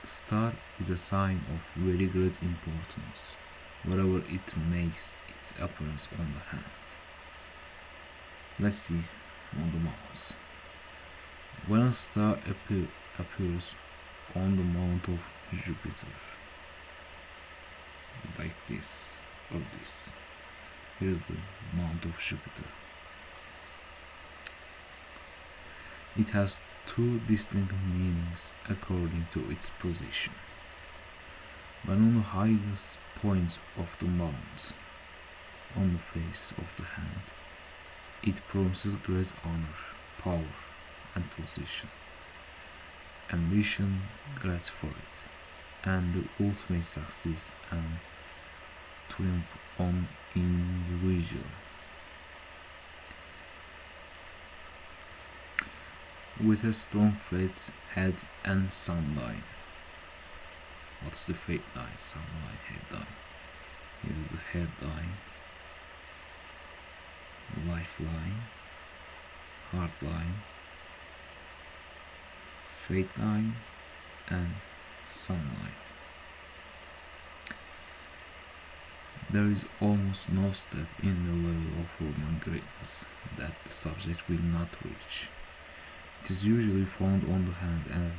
star is a sign of very great importance wherever it makes its appearance on the hand. Let's see on the mounts. When a star appears on the mount of Jupiter, like this or this, here's the mount of Jupiter. It has two distinct meanings according to its position. When on the highest point of the mount, on the face of the hand, it promises great honor, power, and position, ambition, gratified, and the ultimate success and triumph on individual. With a strong faith, head, and sun line. What's the faith line, sun line, head line? Here's the head line, lifeline, heart line, faith line, and sun line. There is almost no step in the ladder of human greatness that the subject will not reach. It is usually found on the hand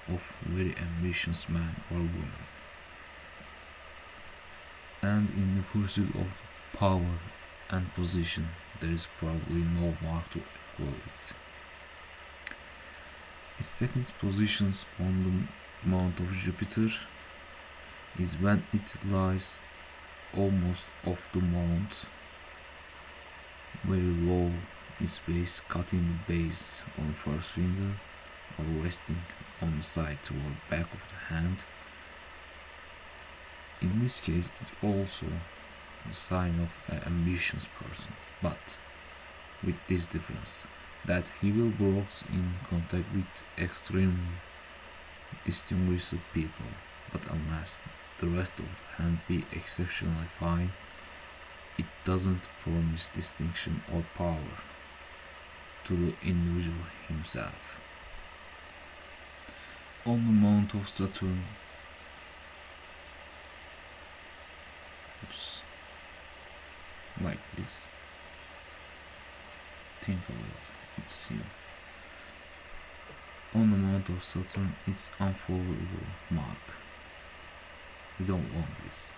of very ambitious man or woman, and in the pursuit of power and position there is probably no mark to equal it. Its second position on the mount of Jupiter is when it lies almost off the mount, very low, its base cutting the base on the first finger or resting on the side toward back of the hand. In this case, it also the sign of an ambitious person, but with this difference that he will be brought in contact with extremely distinguished people, but unless the rest of the hand be exceptionally fine, it doesn't promise distinction or power to the individual himself. On the mount of Saturn, like this, think of it, it's here. On the mount of Saturn, it's unfavorable mark. We don't want this.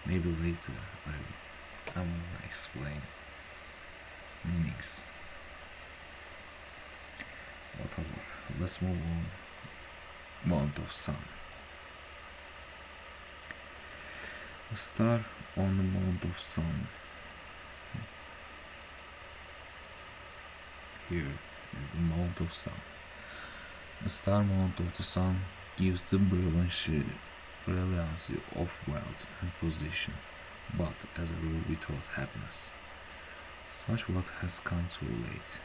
Maybe later I'm gonna explain meanings. Whatever. Let's move on. Mount of Sun. The star on the mount of Sun. Here is the mount of Sun. The star mount of the Sun gives the brilliancy of wealth and position, but as a rule without happiness. Such wealth has come too late.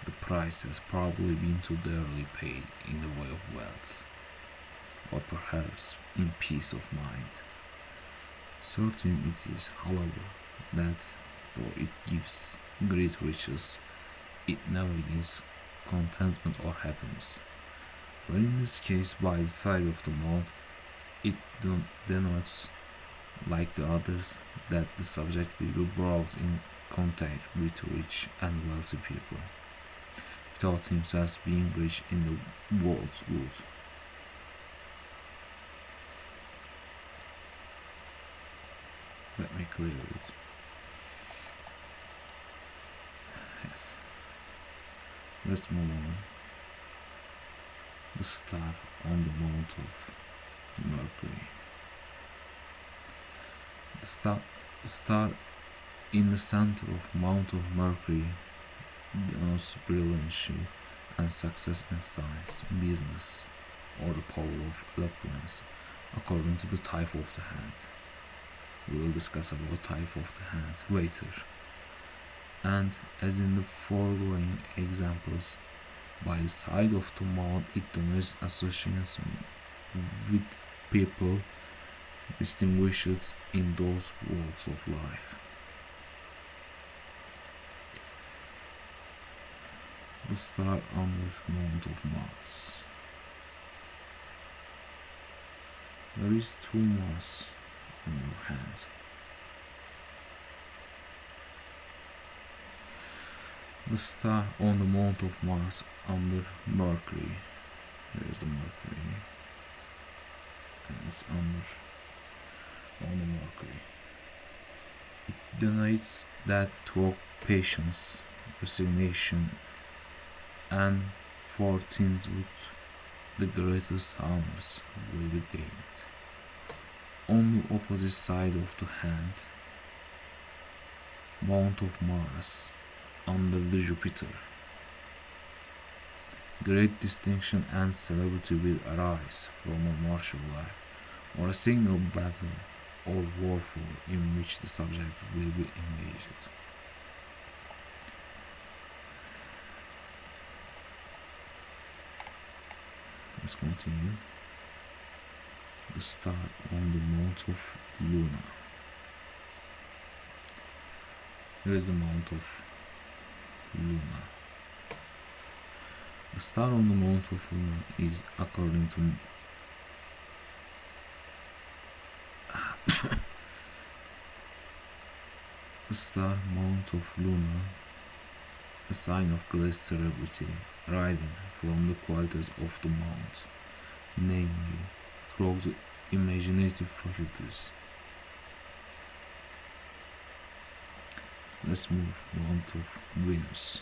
The price has probably been too dearly paid in the way of wealth, or perhaps in peace of mind. Certain it is, however, that though it gives great riches, it never gives contentment or happiness. When in this case by the side of the mount, it denotes, like the others, that the subject will be brought in contact with rich and wealthy people, without himself being rich in the world's good. Let me clear it. Yes. Let's move on. The star on the mount of Mercury. The star in the center of Mount of Mercury denotes brilliancy and success in science, business, or the power of eloquence, according to the type of the hand. We will discuss about type of the hand later. And as in the foregoing examples, by the side of the mount it denotes association with people distinguished in those walks of life. The star under Mount of Mars. There is 2 Mars in your hand. The star on the mount of Mars under Mercury. Here is the Mercury, and it's on the Mercury. It denotes that through patience, resignation, and fortitude, the greatest honors will be gained. On the opposite side of the hand, Mount of Mars under the Jupiter. Great distinction and celebrity will arise from a martial life or a single battle or warfare in which the subject will be engaged. Let's continue. The star on the mount of Luna. Here is the mount of Luna. The star on the mount of Luna is, according to the star mount of Luna, a sign of great celebrity rising from the qualities of the mount, namely through the imaginative faculties. Let's move on to Venus.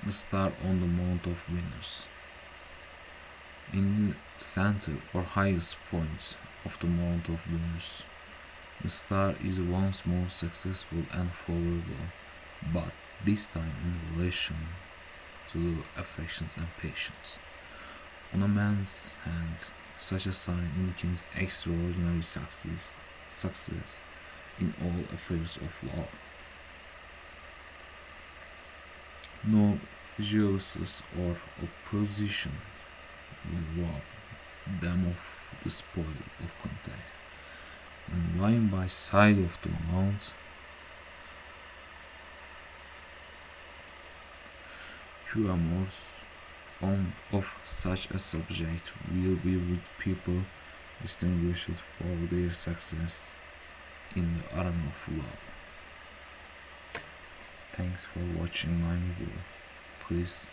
The star on the mount of Venus. In the center or highest point of the mount of Venus, the star is once more successful and favorable, but this time in relation to affections and patience. On a man's hand, such a sign indicates extraordinary success in all affairs of law. No jealousies or opposition will rob them of the spoil of contact. And lying by side of the mount, humors of such a subject will be with people distinguished for their success in the arena of law. Thanks for watching my video. Please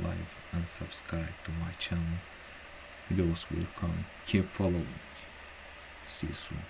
like and subscribe to my channel. Videos will come. Keep following. See you soon.